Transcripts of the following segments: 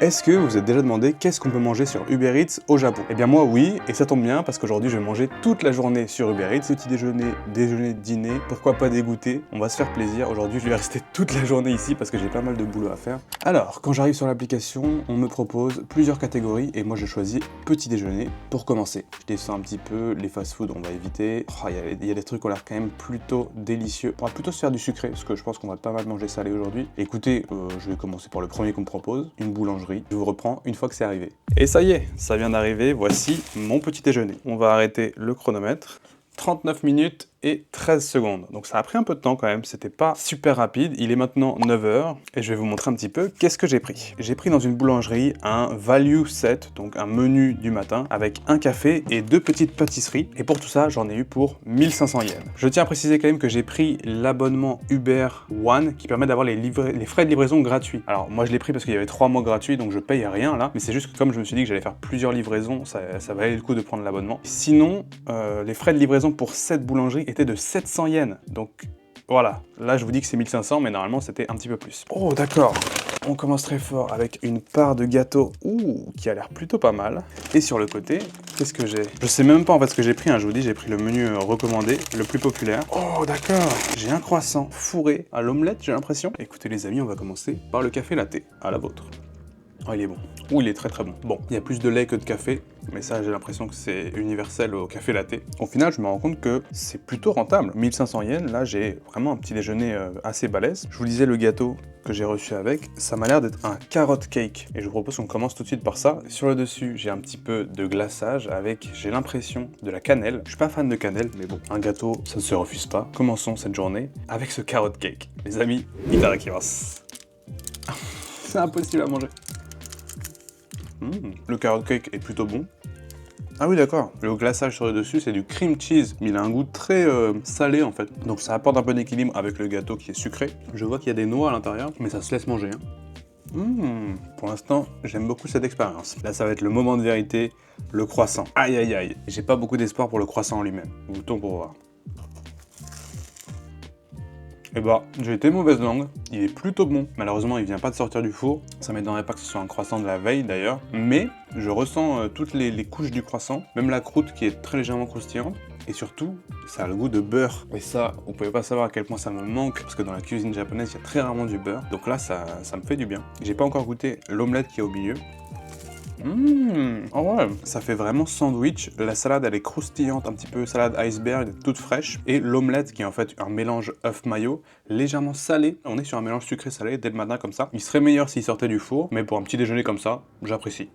Est-ce que vous vous êtes déjà demandé qu'est-ce qu'on peut manger sur Uber Eats au Japon? Eh bien moi oui, et ça tombe bien parce qu'aujourd'hui je vais manger toute la journée sur Uber Eats, petit déjeuner, déjeuner, dîner, pourquoi pas des goûters, on va se faire plaisir. Aujourd'hui je vais rester toute la journée ici parce que j'ai pas mal de boulot à faire. Alors, quand j'arrive sur l'application, on me propose plusieurs catégories et moi je choisis petit déjeuner pour commencer. Je descends un petit peu, les fast-food on va éviter. Oh, il y a des trucs qui ont l'air quand même plutôt délicieux. On va plutôt se faire du sucré parce que je pense qu'on va pas mal manger salé aujourd'hui. Écoutez, je vais commencer par le premier qu'on me propose, une boulangerie. Je vous reprends une fois que c'est arrivé. Et ça y est, ça vient d'arriver, voici mon petit déjeuner. On va arrêter le chronomètre. 39 minutes et 13 secondes. Donc ça a pris un peu de temps quand même, c'était pas super rapide. Il est maintenant 9 h et je vais vous montrer un petit peu qu'est-ce que j'ai pris. J'ai pris dans une boulangerie un value set, donc un menu du matin, avec un café et 2 petites pâtisseries. Et pour tout ça, j'en ai eu pour 1500 yens. Je tiens à préciser quand même que j'ai pris l'abonnement Uber One qui permet d'avoir les frais de livraison gratuits. Alors moi je l'ai pris parce qu'il y avait 3 mois gratuits, donc je paye rien là. Mais c'est juste que comme je me suis dit que j'allais faire plusieurs livraisons, ça valait le coup de prendre l'abonnement. Sinon, les frais de livraison pour cette boulangerie étaient de 700 yens. Donc voilà, là je vous dis que c'est 1500, mais normalement c'était un petit peu plus. Oh d'accord, on commence très fort avec une part de gâteau qui a l'air plutôt pas mal. Et sur le côté, qu'est-ce que j'ai? Je sais même pas en fait ce que j'ai pris, hein. Je vous dis, j'ai pris le menu recommandé, le plus populaire. Oh d'accord, j'ai un croissant fourré à l'omelette, j'ai l'impression. Écoutez les amis, on va commencer par le café latte, à la vôtre. Oh, il est bon. Il est très très bon. Bon, il y a plus de lait que de café, mais ça, j'ai l'impression que c'est universel au café latte. Au final, je me rends compte que c'est plutôt rentable. 1500 yens, là, j'ai vraiment un petit déjeuner assez balèze. Je vous disais, le gâteau que j'ai reçu avec, ça m'a l'air d'être un carrot cake. Et je vous propose qu'on commence tout de suite par ça. Sur le dessus, j'ai un petit peu de glaçage avec, j'ai l'impression, de la cannelle. Je suis pas fan de cannelle, mais bon, un gâteau, ça ne se refuse pas. Commençons cette journée avec ce carrot cake. Les amis, itadakimasu. C'est impossible à manger. Le carrot cake est plutôt bon. Ah oui d'accord, le glaçage sur le dessus c'est du cream cheese. Il a un goût très salé en fait. Donc ça apporte un peu d'équilibre avec le gâteau qui est sucré. Je vois qu'il y a des noix à l'intérieur, mais ça se laisse manger. Pour l'instant, j'aime beaucoup cette expérience. Là ça va être le moment de vérité, le croissant. Aïe aïe aïe, j'ai pas beaucoup d'espoir pour le croissant en lui-même. Goûtons pour voir. Eh bah, j'ai été mauvaise langue, il est plutôt bon. Malheureusement, il vient pas de sortir du four. Ça m'étonnerait pas que ce soit un croissant de la veille d'ailleurs. Mais je ressens toutes les couches du croissant, même la croûte qui est très légèrement croustillante. Et surtout, ça a le goût de beurre. Et ça, vous pouvez pas savoir à quel point ça me manque, parce que dans la cuisine japonaise, il y a très rarement du beurre. Donc là, ça me fait du bien. J'ai pas encore goûté l'omelette qui est au milieu. Oh ouais, ça fait vraiment sandwich. La salade elle est croustillante, un petit peu salade iceberg, toute fraîche. Et l'omelette qui est en fait un mélange œuf mayo, légèrement salé. On est sur un mélange sucré-salé dès le matin comme ça. Il serait meilleur s'il sortait du four, mais pour un petit déjeuner comme ça, j'apprécie.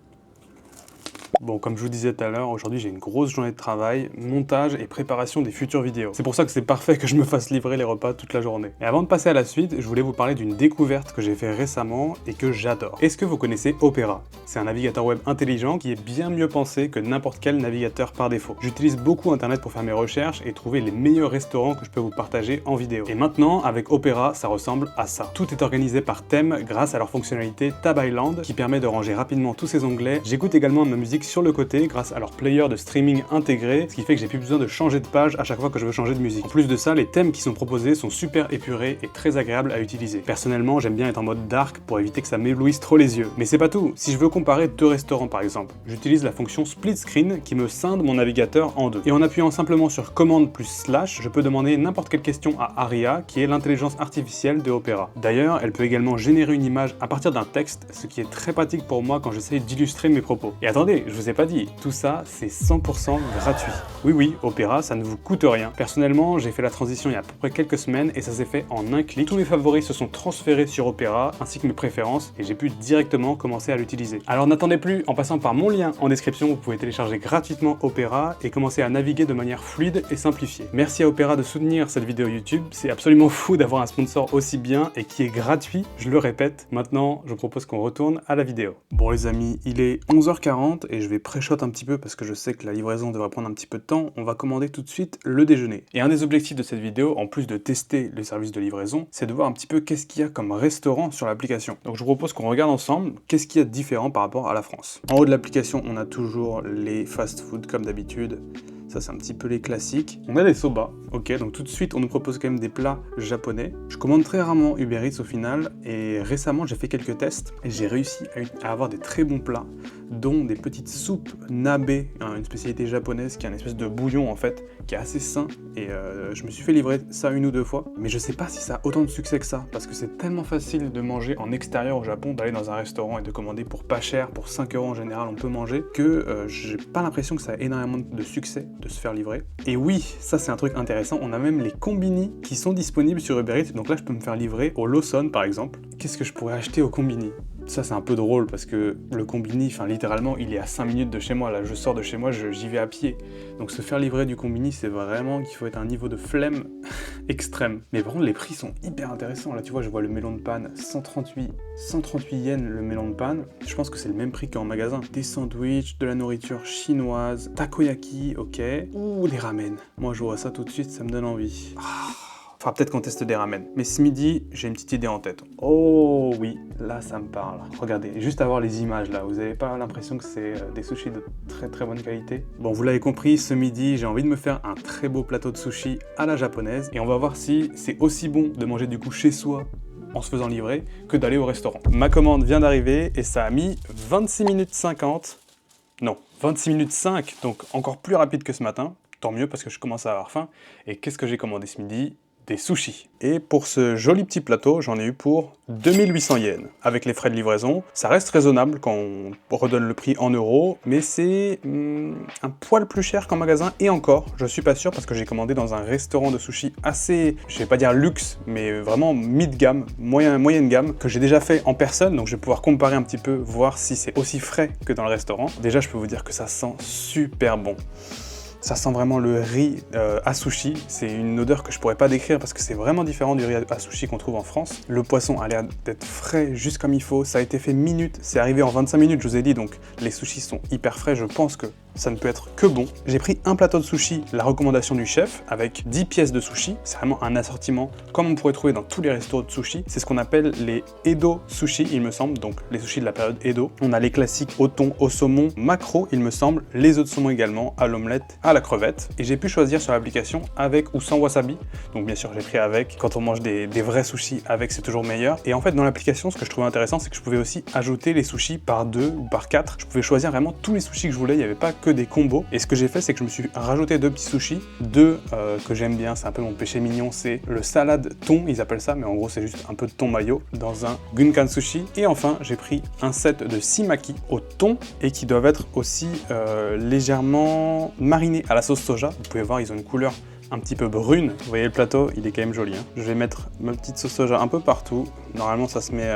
Bon, comme je vous disais tout à l'heure, aujourd'hui j'ai une grosse journée de travail, montage et préparation des futures vidéos. C'est pour ça que c'est parfait que je me fasse livrer les repas toute la journée. Et avant de passer à la suite, je voulais vous parler d'une découverte que j'ai fait récemment et que j'adore. Est-ce que vous connaissez Opera? C'est un navigateur web intelligent qui est bien mieux pensé que n'importe quel navigateur par défaut. J'utilise beaucoup Internet pour faire mes recherches et trouver les meilleurs restaurants que je peux vous partager en vidéo. Et maintenant, avec Opera, ça ressemble à ça. Tout est organisé par thème grâce à leur fonctionnalité Tab Island qui permet de ranger rapidement tous ces onglets. J'écoute également ma musique sur le côté grâce à leur player de streaming intégré, ce qui fait que j'ai plus besoin de changer de page à chaque fois que je veux changer de musique. En plus de ça, les thèmes qui sont proposés sont super épurés et très agréables à utiliser. Personnellement, j'aime bien être en mode dark pour éviter que ça m'éblouisse trop les yeux. Mais c'est pas tout. Si je veux comparer 2 restaurants par exemple, j'utilise la fonction split screen qui me scinde mon navigateur en 2. Et en appuyant simplement sur commande plus slash, je peux demander n'importe quelle question à Aria, qui est l'intelligence artificielle de Opera. D'ailleurs, elle peut également générer une image à partir d'un texte, ce qui est très pratique pour moi quand j'essaye d'illustrer mes propos. Et attendez, je vous ai pas dit, tout ça c'est 100% gratuit. Oui, Opera, ça ne vous coûte rien. Personnellement, j'ai fait la transition il y a à peu près quelques semaines et ça s'est fait en un clic. Tous mes favoris se sont transférés sur Opera, ainsi que mes préférences, et j'ai pu directement commencer à l'utiliser. Alors n'attendez plus, en passant par mon lien en description, vous pouvez télécharger gratuitement Opera et commencer à naviguer de manière fluide et simplifiée. Merci à Opera de soutenir cette vidéo YouTube, c'est absolument fou d'avoir un sponsor aussi bien et qui est gratuit, je le répète. Maintenant, je propose qu'on retourne à la vidéo. Bon les amis, il est 11h40 et je vais pré-shot un petit peu parce que je sais que la livraison devrait prendre un petit peu de temps. On va commander tout de suite le déjeuner. Et un des objectifs de cette vidéo, en plus de tester le service de livraison, c'est de voir un petit peu qu'est-ce qu'il y a comme restaurant sur l'application. Donc je vous propose qu'on regarde ensemble qu'est-ce qu'il y a de différent par rapport à la France. En haut de l'application, on a toujours les fast-food comme d'habitude. Ça, c'est un petit peu les classiques. On a des soba, ok, donc tout de suite, on nous propose quand même des plats japonais. Je commande très rarement Uber Eats au final, et récemment, j'ai fait quelques tests, et j'ai réussi à avoir des très bons plats, dont des petites soupes nabe, hein, une spécialité japonaise qui est une espèce de bouillon en fait, qui est assez sain, et je me suis fait livrer ça 1 ou 2 fois, mais je sais pas si ça a autant de succès que ça, parce que c'est tellement facile de manger en extérieur au Japon, d'aller dans un restaurant et de commander pour pas cher, pour 5 € en général, on peut manger, que j'ai pas l'impression que ça a énormément de succès de se faire livrer. Et oui, ça c'est un truc intéressant, on a même les combini qui sont disponibles sur Uber Eats, donc là je peux me faire livrer au Lawson par exemple. Qu'est-ce que je pourrais acheter au combini ? Ça c'est un peu drôle parce que le combini, enfin littéralement, il est à 5 minutes de chez moi. Là, je sors de chez moi, j'y vais à pied. Donc se faire livrer du combini, c'est vraiment qu'il faut être à un niveau de flemme extrême. Mais par contre, les prix sont hyper intéressants. Là, tu vois, je vois le melon de panne, 138 yens le melon de panne. Je pense que c'est le même prix qu'en magasin. Des sandwichs, de la nourriture chinoise, takoyaki, ok. Ouh, des ramen. Moi, je vois ça tout de suite, ça me donne envie. Faudra peut-être qu'on teste des ramen. Mais ce midi, j'ai une petite idée en tête. Oh oui, là ça me parle. Regardez, juste à voir les images là, vous n'avez pas l'impression que c'est des sushis de très très bonne qualité? Bon, vous l'avez compris, ce midi, j'ai envie de me faire un très beau plateau de sushis à la japonaise. Et on va voir si c'est aussi bon de manger du coup chez soi en se faisant livrer que d'aller au restaurant. Ma commande vient d'arriver et ça a mis 26 minutes 50. Non, 26 minutes 5, donc encore plus rapide que ce matin. Tant mieux parce que je commence à avoir faim. Et qu'est-ce que j'ai commandé ce midi? Des sushis. Et pour ce joli petit plateau, j'en ai eu pour 2800 yens. Avec les frais de livraison, ça reste raisonnable quand on redonne le prix en euros, mais c'est un poil plus cher qu'en magasin, et encore, je suis pas sûr parce que j'ai commandé dans un restaurant de sushis assez, je vais pas dire luxe, mais vraiment mid-gamme, moyenne gamme, que j'ai déjà fait en personne, donc je vais pouvoir comparer un petit peu, voir si c'est aussi frais que dans le restaurant. Déjà, je peux vous dire que ça sent super bon. Ça sent vraiment le riz à sushi. C'est une odeur que je pourrais pas décrire parce que c'est vraiment différent du riz à sushi qu'on trouve en France. Le poisson a l'air d'être frais juste comme il faut. Ça a été fait minutes. C'est arrivé en 25 minutes, je vous ai dit. Donc les sushis sont hyper frais. Je pense que ça ne peut être que bon. J'ai pris un plateau de sushi, la recommandation du chef, avec 10 pièces de sushi. C'est vraiment un assortiment comme on pourrait trouver dans tous les restos de sushi. C'est ce qu'on appelle les Edo sushi, il me semble. Donc les sushis de la période Edo. On a les classiques au thon, au saumon, maquereau, il me semble. Les œufs de saumon également, à l'omelette, à la crevette. Et j'ai pu choisir sur l'application avec ou sans wasabi. Donc bien sûr, j'ai pris avec. Quand on mange des vrais sushis avec, c'est toujours meilleur. Et en fait, dans l'application, ce que je trouvais intéressant, c'est que je pouvais aussi ajouter les sushis par 2 ou par 4. Je pouvais choisir vraiment tous les sushis que je voulais. Il n'y avait pas que des combos. Et ce que j'ai fait, c'est que je me suis rajouté 2 petits sushis. 2 que j'aime bien, c'est un peu mon péché mignon, c'est le salade thon, ils appellent ça, mais en gros, c'est juste un peu de thon mayo dans un gunkan sushi. Et enfin, j'ai pris un set de 6 maki au thon et qui doivent être aussi légèrement marinés à la sauce soja. Vous pouvez voir, ils ont une couleur un petit peu brune. Vous voyez le plateau, il est quand même joli. Hein. Je vais mettre ma petite sauce soja un peu partout. Normalement, ça se met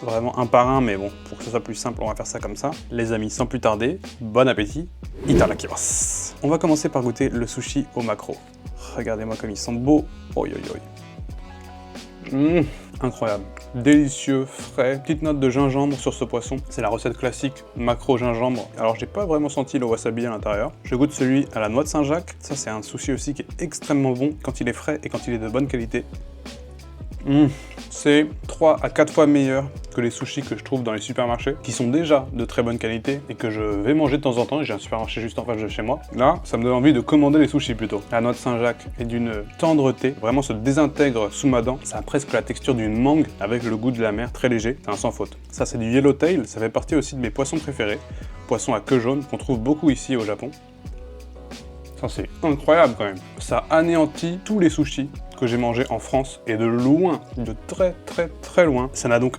vraiment un par un, mais bon, pour que ce soit plus simple, on va faire ça comme ça. Les amis, sans plus tarder, bon appétit. Itadakimasu. On va commencer par goûter le sushi au maquereau. Regardez-moi comme ils sont beaux. Oi, oi, oi. Incroyable. Délicieux, frais, petite note de gingembre sur ce poisson. C'est la recette classique maquereau gingembre. Alors j'ai pas vraiment senti le wasabi à l'intérieur. Je goûte celui à la noix de Saint-Jacques. Ça c'est un sushi aussi qui est extrêmement bon quand il est frais et quand il est de bonne qualité. C'est 3 à 4 fois meilleur que les sushis que je trouve dans les supermarchés, qui sont déjà de très bonne qualité et que je vais manger de temps en temps. J'ai un supermarché juste en face de chez moi. Là, ça me donne envie de commander les sushis plutôt. La noix de Saint-Jacques est d'une tendreté, vraiment se désintègre sous ma dent. Ça a presque la texture d'une mangue avec le goût de la mer, très léger, c'est un sans faute. Ça c'est du yellowtail, ça fait partie aussi de mes poissons préférés. Poisson à queue jaune qu'on trouve beaucoup ici au Japon. Ça c'est incroyable quand même. Ça anéantit tous les sushis que j'ai mangé en France et de loin, de très loin. Ça n'a donc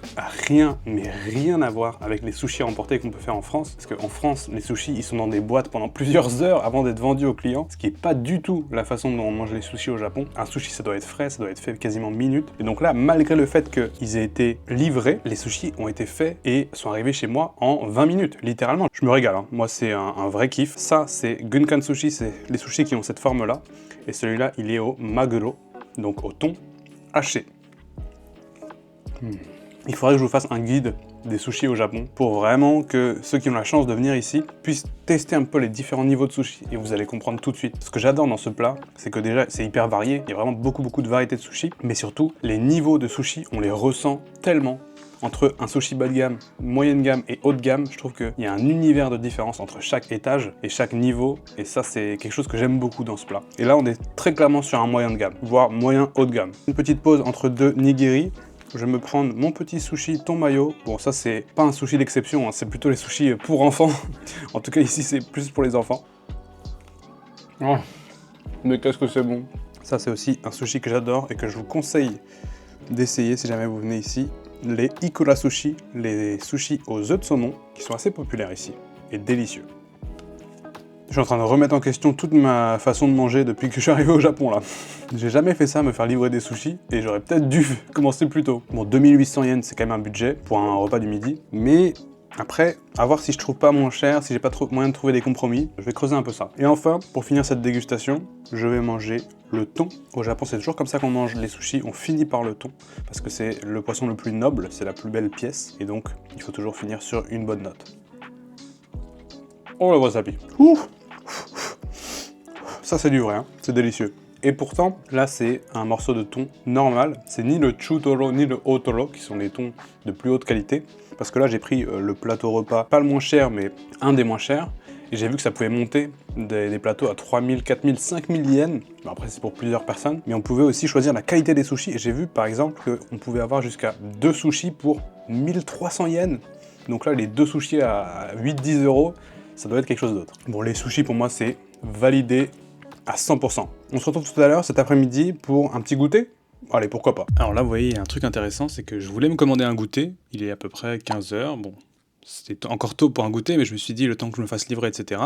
rien, mais rien à voir avec les sushis à emporter qu'on peut faire en France. Parce qu'en France, les sushis, ils sont dans des boîtes pendant plusieurs heures avant d'être vendus aux clients. Ce qui n'est pas du tout la façon dont on mange les sushis au Japon. Un sushi, ça doit être frais, ça doit être fait quasiment minutes. Et donc là, malgré le fait qu'ils aient été livrés, les sushis ont été faits et sont arrivés chez moi en 20 minutes, littéralement. Je me régale, hein. Moi, c'est un vrai kiff. Ça, c'est Gunkan Sushi, c'est les sushis qui ont cette forme-là. Et celui-là, il est au maguro, donc au thon haché. Il faudrait que je vous fasse un guide des sushis au Japon pour vraiment que ceux qui ont la chance de venir ici puissent tester un peu les différents niveaux de sushis et vous allez comprendre tout de suite. Ce que j'adore dans ce plat, c'est que déjà c'est hyper varié, il y a vraiment beaucoup de variétés de sushis, mais surtout les niveaux de sushis, on les ressent tellement Entre un sushi bas de gamme, moyenne gamme et haut de gamme, je trouve qu'il y a un univers de différence entre chaque étage et chaque niveau, et ça c'est quelque chose que j'aime beaucoup dans ce plat. Et là on est très clairement sur un moyen de gamme, voire moyen haut de gamme. Une petite pause entre deux nigiri. Je vais me prendre mon petit sushi thon mayo. Bon, ça c'est pas un sushi d'exception, hein, c'est plutôt les sushis pour enfants. En tout cas ici c'est plus pour les enfants. Oh, mais qu'est-ce que c'est bon. Ça c'est aussi un sushi que j'adore et que je vous conseille d'essayer si jamais vous venez ici. Les Ikura Sushi, les sushis aux œufs de saumon, qui sont assez populaires ici et délicieux. Je suis en train de remettre en question toute ma façon de manger depuis que je suis arrivé au Japon là. J'ai jamais fait ça, me faire livrer des sushis, et j'aurais peut-être dû commencer plus tôt. Bon, 2800 yens, c'est quand même un budget pour un repas du midi, mais après, à voir si je trouve pas moins cher, si j'ai pas trop moyen de trouver des compromis, je vais creuser un peu ça. Et enfin, pour finir cette dégustation, je vais manger le thon. Au Japon, c'est toujours comme ça qu'on mange les sushis, on finit par le thon, parce que c'est le poisson le plus noble, c'est la plus belle pièce, et donc il faut toujours finir sur une bonne note. Oh le wasabi. Ouf. Ça c'est du vrai, hein. C'est délicieux. Et pourtant, là c'est un morceau de thon normal, c'est ni le chutoro ni le otoro, qui sont des thons de plus haute qualité, parce que là j'ai pris le plateau repas, pas le moins cher, mais un des moins chers, et j'ai vu que ça pouvait monter des plateaux à 3000, 4000, 5000 yens, bon, après c'est pour plusieurs personnes, mais on pouvait aussi choisir la qualité des sushis, et j'ai vu par exemple qu'on pouvait avoir jusqu'à 2 sushis pour 1300 yens, donc là les 2 sushis à 8-10 euros, ça doit être quelque chose d'autre. Bon, les sushis pour moi c'est validé à 100%. On se retrouve tout à l'heure cet après-midi pour un petit goûter. Allez, pourquoi pas. Alors là, vous voyez, il y a un truc intéressant, c'est que je voulais me commander un goûter. Il est à peu près 15 h. Bon, c'était encore tôt pour un goûter, mais je me suis dit, le temps que je me fasse livrer, etc.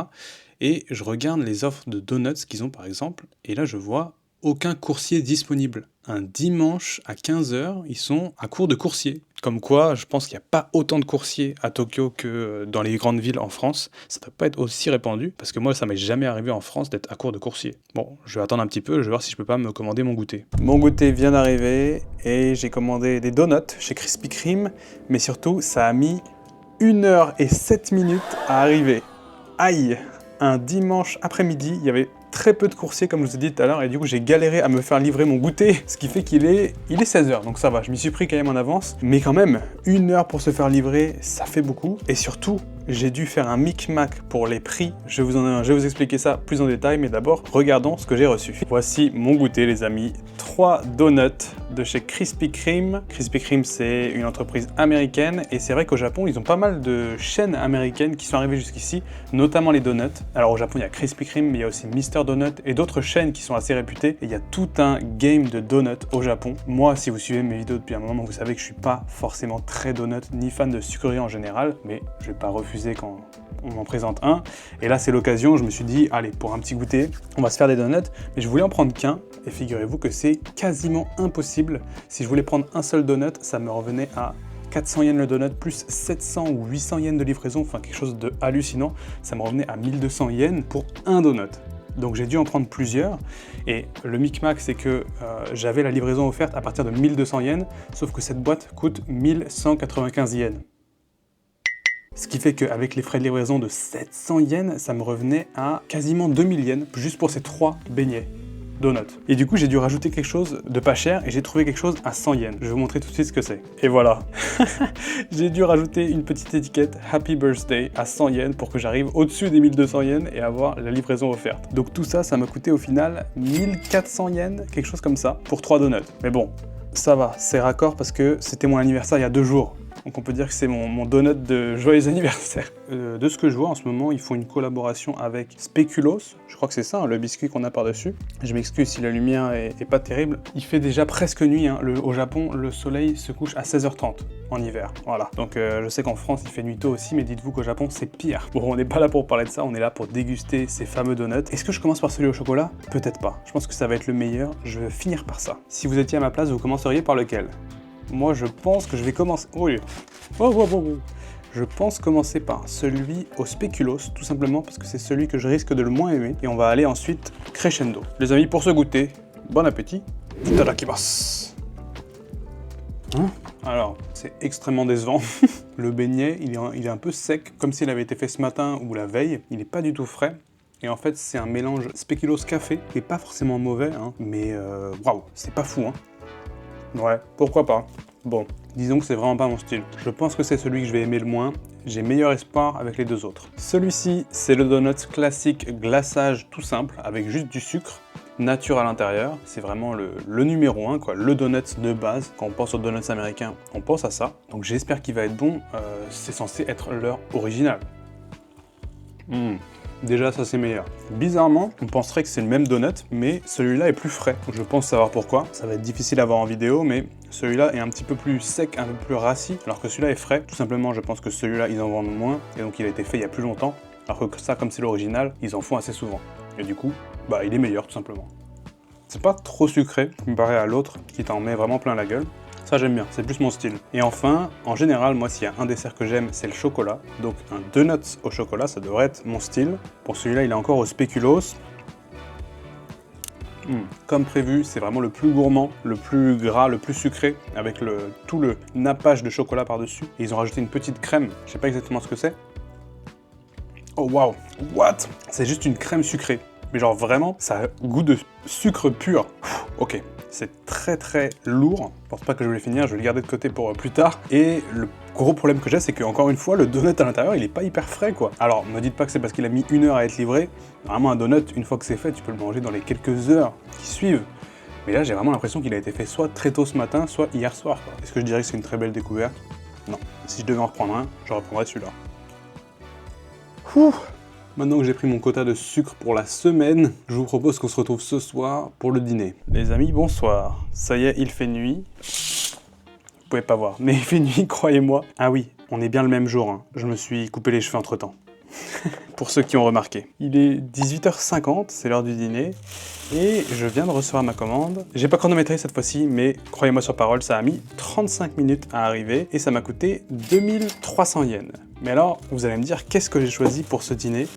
Et je regarde les offres de donuts qu'ils ont, par exemple, et là, je vois aucun coursier disponible. Un dimanche à 15 h, ils sont à court de coursiers. Comme quoi, je pense qu'il n'y a pas autant de coursiers à Tokyo que dans les grandes villes en France. Ça ne doit pas être aussi répandu, parce que moi, ça m'est jamais arrivé en France d'être à court de coursiers. Bon, je vais attendre un petit peu, je vais voir si je peux pas me commander mon goûter. Mon goûter vient d'arriver, et j'ai commandé des donuts chez Krispy Kreme, mais surtout, ça a mis 1 h et 7 minutes à arriver. Aïe! Un dimanche après-midi, il y avait très peu de coursiers comme je vous ai dit tout à l'heure et du coup j'ai galéré à me faire livrer mon goûter, ce qui fait qu'il est 16 h, donc ça va, je m'y suis pris quand même en avance, mais quand même, 1 heure pour se faire livrer, ça fait beaucoup, et surtout, j'ai dû faire un micmac pour les prix, je vais vous expliquer ça plus en détail, mais d'abord, regardons ce que j'ai reçu. Voici mon goûter les amis, 3 donuts de chez Krispy Kreme. Krispy Kreme c'est une entreprise américaine, et c'est vrai qu'au Japon, ils ont pas mal de chaînes américaines qui sont arrivées jusqu'ici, notamment les donuts. Alors au Japon, il y a Krispy Kreme, mais il y a aussi Mr. Donut et d'autres chaînes qui sont assez réputées, et il y a tout un game de donuts au Japon. Moi, si vous suivez mes vidéos depuis un moment, vous savez que je suis pas forcément très donut, ni fan de sucreries en général, mais je vais pas refuser quand on m'en présente un. Et là, c'est l'occasion, je me suis dit, allez, pour un petit goûter, on va se faire des donuts, mais je voulais en prendre qu'un, et figurez-vous que c'est quasiment impossible. Si je voulais prendre un seul donut, ça me revenait à 400 yens le donut, plus 700 ou 800 yens de livraison, enfin quelque chose de hallucinant, ça me revenait à 1200 yens pour un donut. Donc j'ai dû en prendre plusieurs, et le micmac c'est que j'avais la livraison offerte à partir de 1200 yens, sauf que cette boîte coûte 1195 yens. Ce qui fait qu'avec les frais de livraison de 700 yens, ça me revenait à quasiment 2000 yens, juste pour ces 3 beignets donuts. Et du coup, j'ai dû rajouter quelque chose de pas cher, et j'ai trouvé quelque chose à 100 yens. Je vais vous montrer tout de suite ce que c'est. Et voilà. J'ai dû rajouter une petite étiquette Happy Birthday à 100 yens pour que j'arrive au-dessus des 1200 yens et avoir la livraison offerte. Donc tout ça, ça m'a coûté au final 1400 yens, quelque chose comme ça, pour 3 donuts. Mais bon, ça va, c'est raccord parce que c'était mon anniversaire il y a 2 jours. Donc on peut dire que c'est mon donut de joyeux anniversaire. De ce que je vois en ce moment, ils font une collaboration avec Speculoos. Je crois que c'est ça, hein, le biscuit qu'on a par-dessus. Je m'excuse si la lumière est pas terrible. Il fait déjà presque nuit. Hein. Au Japon, le soleil se couche à 16 h 30 en hiver. Voilà. Donc je sais qu'en France, il fait nuit tôt aussi, mais dites-vous qu'au Japon, c'est pire. Bon, on n'est pas là pour parler de ça, on est là pour déguster ces fameux donuts. Est-ce que je commence par celui au chocolat? Peut-être pas. Je pense que ça va être le meilleur. Je vais finir par ça. Si vous étiez à ma place, vous commenceriez par lequel? Moi, je pense que je vais commencer... Oui. Je pense commencer par celui au spéculoos, tout simplement parce que c'est celui que je risque de le moins aimer. Et on va aller ensuite crescendo. Les amis, pour ce goûter, bon appétit. Itadakimasu. Alors, c'est extrêmement décevant. Le beignet, il est un peu sec, comme s'il avait été fait ce matin ou la veille. Il n'est pas du tout frais. Et en fait, c'est un mélange spéculoos café, qui est pas forcément mauvais, hein, mais waouh, c'est pas fou, hein. Ouais, pourquoi pas. Bon, disons que c'est vraiment pas mon style. Je pense que c'est celui que je vais aimer le moins. J'ai meilleur espoir avec les deux autres. Celui-ci, c'est le donut classique glaçage tout simple, avec juste du sucre, nature à l'intérieur. C'est vraiment le numéro 1, quoi, le donut de base. Quand on pense aux donuts américains, on pense à ça. Donc j'espère qu'il va être bon. C'est censé être leur original. Déjà, ça c'est meilleur. Bizarrement, on penserait que c'est le même donut, mais celui-là est plus frais. Je pense savoir pourquoi. Ça va être difficile à voir en vidéo, mais celui-là est un petit peu plus sec, un peu plus rassis, alors que celui-là est frais. Tout simplement, je pense que celui-là, ils en vendent moins, et donc il a été fait il y a plus longtemps, alors que ça, comme c'est l'original, ils en font assez souvent. Et du coup, bah, il est meilleur, tout simplement. C'est pas trop sucré, comparé à l'autre, qui t'en met vraiment plein la gueule. Ça j'aime bien, c'est plus mon style. Et enfin, en général, moi s'il y a un dessert que j'aime, c'est le chocolat. Donc un donut au chocolat, ça devrait être mon style. Pour celui-là, il est encore au spéculoos. Comme prévu, c'est vraiment le plus gourmand, le plus gras, le plus sucré, avec tout le nappage de chocolat par-dessus. Et ils ont rajouté une petite crème, je sais pas exactement ce que c'est. Oh waouh, what? C'est juste une crème sucrée. Mais genre vraiment, ça a goût de sucre pur. Ok, c'est très très lourd. Je pense pas que je vais le finir, je vais le garder de côté pour plus tard. Et le gros problème que j'ai, c'est que encore une fois, le donut à l'intérieur, il est pas hyper frais quoi. Alors, me dites pas que c'est parce qu'il a mis 1 heure à être livré. Vraiment, un donut, une fois que c'est fait, tu peux le manger dans les quelques heures qui suivent. Mais là, j'ai vraiment l'impression qu'il a été fait soit très tôt ce matin, soit hier soir. Est-ce que je dirais que c'est une très belle découverte? Non. Si je devais en reprendre un, je reprendrais celui-là. Ouh. Maintenant que j'ai pris mon quota de sucre pour la semaine, je vous propose qu'on se retrouve ce soir pour le dîner. Les amis, bonsoir. Ça y est, il fait nuit. Vous pouvez pas voir, mais il fait nuit, croyez-moi. Ah oui, on est bien le même jour, hein. Je me suis coupé les cheveux entre-temps. Pour ceux qui ont remarqué. Il est 18h50, c'est l'heure du dîner, et je viens de recevoir ma commande. J'ai pas chronométré cette fois-ci, mais croyez-moi sur parole, ça a mis 35 minutes à arriver, et ça m'a coûté 2300 yens. Mais alors, vous allez me dire, qu'est-ce que j'ai choisi pour ce dîner?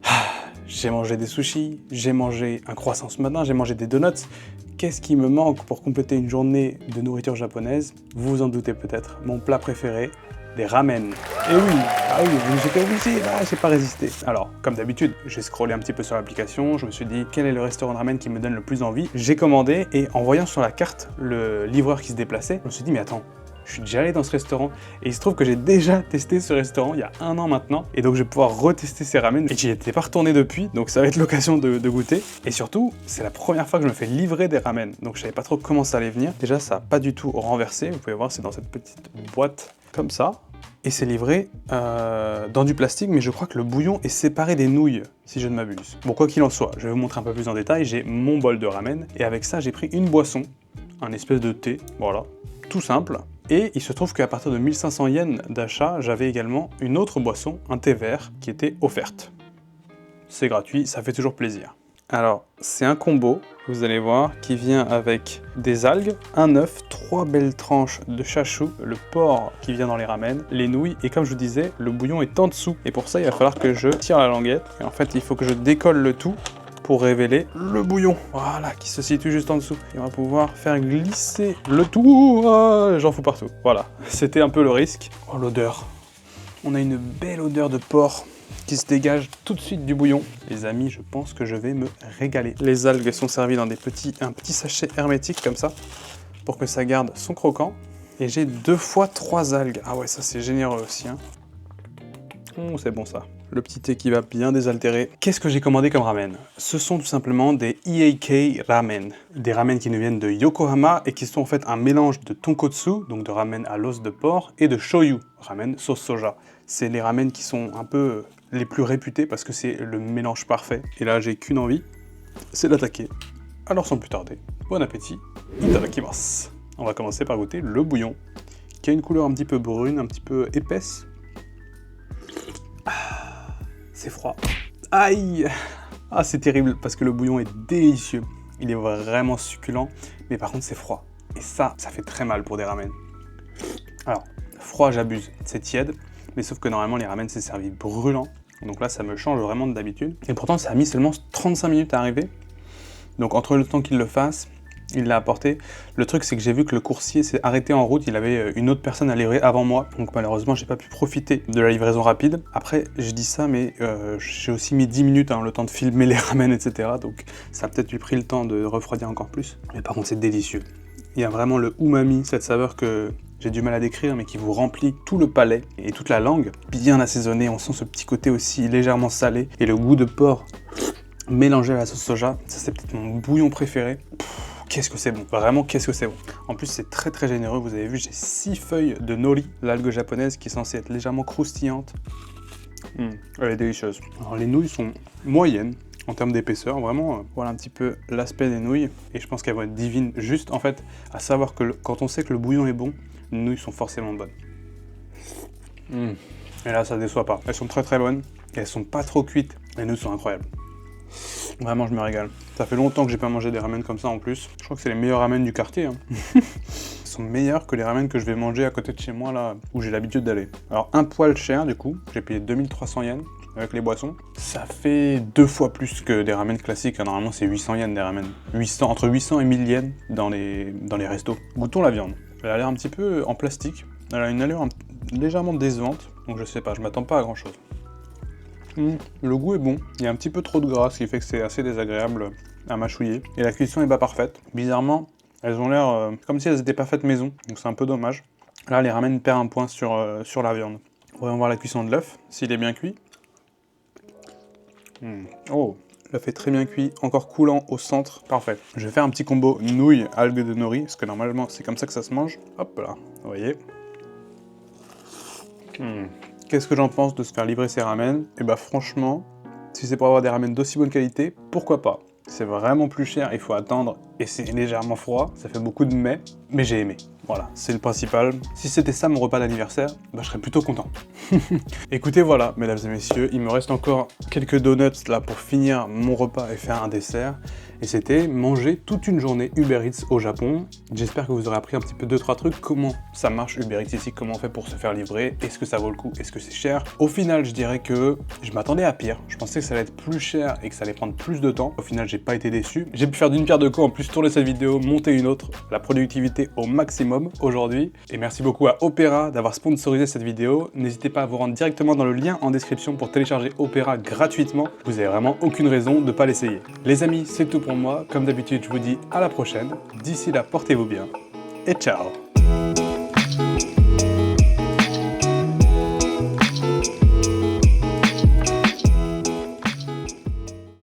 J'ai mangé des sushis, j'ai mangé un croissant ce matin, j'ai mangé des donuts. Qu'est-ce qui me manque pour compléter une journée de nourriture japonaise? Vous vous en doutez peut-être, mon plat préféré, des ramen. Et oui, ah oui, j'étais obligé, j'ai pas résisté. Alors, comme d'habitude, j'ai scrollé un petit peu sur l'application, je me suis dit quel est le restaurant de ramen qui me donne le plus envie. J'ai commandé et en voyant sur la carte le livreur qui se déplaçait, je me suis dit mais attends, je suis déjà allé dans ce restaurant et il se trouve que j'ai déjà testé ce restaurant il y a 1 an maintenant et donc je vais pouvoir retester ces ramen et j'y étais pas retourné depuis donc ça va être l'occasion de goûter et surtout c'est la première fois que je me fais livrer des ramen donc je savais pas trop comment ça allait venir. Déjà ça a pas du tout renversé, vous pouvez voir c'est dans cette petite boîte comme ça et c'est livré dans du plastique mais je crois que le bouillon est séparé des nouilles si je ne m'abuse. Bon quoi qu'il en soit, je vais vous montrer un peu plus en détail, j'ai mon bol de ramen et avec ça j'ai pris une boisson, un espèce de thé, voilà, tout simple. Et il se trouve qu'à partir de 1500 yens d'achat, j'avais également une autre boisson, un thé vert, qui était offerte. C'est gratuit, ça fait toujours plaisir. Alors, c'est un combo, vous allez voir, qui vient avec des algues, un œuf, 3 belles tranches de chachou, le porc qui vient dans les ramen, les nouilles, et comme je vous disais, le bouillon est en dessous. Et pour ça, il va falloir que je tire la languette, et en fait, il faut que je décolle le tout pour révéler le bouillon, voilà, qui se situe juste en dessous. Et on va pouvoir faire glisser le tout, j'en fous partout, voilà. C'était un peu le risque. Oh, l'odeur. On a une belle odeur de porc qui se dégage tout de suite du bouillon. Les amis, je pense que je vais me régaler. Les algues sont servies dans un petit sachet hermétique comme ça, pour que ça garde son croquant. Et j'ai 2 fois 3 algues. Ah ouais, ça c'est généreux aussi, hein. C'est bon ça. Le petit thé qui va bien désaltérer. Qu'est-ce que j'ai commandé comme ramen? Ce sont tout simplement des EAK ramen. Des ramen qui nous viennent de Yokohama et qui sont en fait un mélange de tonkotsu, donc de ramen à l'os de porc, et de shoyu, ramen sauce soja. C'est les ramen qui sont un peu les plus réputés parce que c'est le mélange parfait. Et là, j'ai qu'une envie, c'est d'attaquer. Alors sans plus tarder, bon appétit, itadakimasu. On va commencer par goûter le bouillon, qui a une couleur un petit peu brune, un petit peu épaisse. C'est froid. Aïe! Ah, c'est terrible parce que le bouillon est délicieux. Il est vraiment succulent, mais par contre c'est froid. Et ça fait très mal pour des ramen. Alors, froid j'abuse, c'est tiède, mais sauf que normalement les ramen c'est servi brûlant. Donc là ça me change vraiment d'habitude. Et pourtant ça a mis seulement 35 minutes à arriver. Donc entre le temps qu'il le fasse, il l'a apporté. Le truc c'est que j'ai vu que le coursier s'est arrêté en route, il avait une autre personne à livrer avant moi, donc malheureusement j'ai pas pu profiter de la livraison rapide. Après je dis ça mais j'ai aussi mis 10 minutes, hein, le temps de filmer les ramen etc. Donc ça a peut-être eu pris le temps de refroidir encore plus. Mais par contre c'est délicieux. Il y a vraiment le umami, cette saveur que j'ai du mal à décrire, mais qui vous remplit tout le palais et toute la langue. Bien assaisonné, on sent ce petit côté aussi légèrement salé et le goût de porc mélangé à la sauce soja. Ça, c'est peut-être mon bouillon préféré. Qu'est-ce que c'est bon, vraiment qu'est-ce que c'est bon. En plus c'est très très généreux, vous avez vu j'ai 6 feuilles de nori, l'algue japonaise qui est censée être légèrement croustillante. Elle est délicieuse. Alors les nouilles sont moyennes en termes d'épaisseur, vraiment voilà un petit peu l'aspect des nouilles et je pense qu'elles vont être divines. Juste en fait à savoir que quand on sait que le bouillon est bon, les nouilles sont forcément bonnes. Et là ça déçoit pas, elles sont très très bonnes et elles sont pas trop cuites, les nouilles sont incroyables. Vraiment, je me régale. Ça fait longtemps que j'ai pas mangé des ramen comme ça en plus. Je crois que c'est les meilleurs ramen du quartier. Ils sont meilleurs que les ramen que je vais manger à côté de chez moi, là, où j'ai l'habitude d'aller. Alors, un poil cher, du coup. J'ai payé 2300 yens avec les boissons. Ça fait 2 fois plus que des ramen classiques. Normalement, c'est 800 yens des ramen. Entre 800 et 1000 yens dans les restos. Goûtons la viande. Elle a l'air un petit peu en plastique. Elle a une allure légèrement décevante. Donc, je sais pas, je m'attends pas à grand chose. Le goût est bon, il y a un petit peu trop de gras, ce qui fait que c'est assez désagréable à mâchouiller. Et la cuisson est pas parfaite. Bizarrement, elles ont l'air comme si elles étaient pas faites maison, donc c'est un peu dommage. Là, les ramen perdent un point sur la viande. Voyons voir la cuisson de l'œuf, s'il est bien cuit. Oh, l'œuf est très bien cuit, encore coulant au centre, parfait. Je vais faire un petit combo nouilles, algues de nori, parce que normalement c'est comme ça que ça se mange. Hop là, vous voyez. Qu'est-ce que j'en pense de se faire livrer ces ramen? Et bah franchement, si c'est pour avoir des ramen d'aussi bonne qualité, pourquoi pas? C'est vraiment plus cher, il faut attendre et c'est légèrement froid, ça fait beaucoup de mais j'ai aimé. Voilà, c'est le principal. Si c'était ça mon repas d'anniversaire, bah, je serais plutôt content. Écoutez, voilà, mesdames et messieurs, il me reste encore quelques donuts là pour finir mon repas et faire un dessert. Et c'était manger toute une journée Uber Eats au Japon. J'espère que vous aurez appris un petit peu 2-3 trucs. Comment ça marche Uber Eats ici, comment on fait pour se faire livrer, est-ce que ça vaut le coup, est-ce que c'est cher? Au final, je dirais que je m'attendais à pire. Je pensais que ça allait être plus cher et que ça allait prendre plus de temps. Au final, j'ai pas été déçu. J'ai pu faire d'une pierre deux coups, en plus tourner cette vidéo, monter une autre, la productivité au maximum aujourd'hui. Et merci beaucoup à Opera d'avoir sponsorisé cette vidéo. N'hésitez pas à vous rendre directement dans le lien en description pour télécharger Opera gratuitement. Vous avez vraiment aucune raison de pas l'essayer. Les amis, c'est tout pour moi. Comme d'habitude, je vous dis à la prochaine. D'ici là, portez-vous bien et ciao!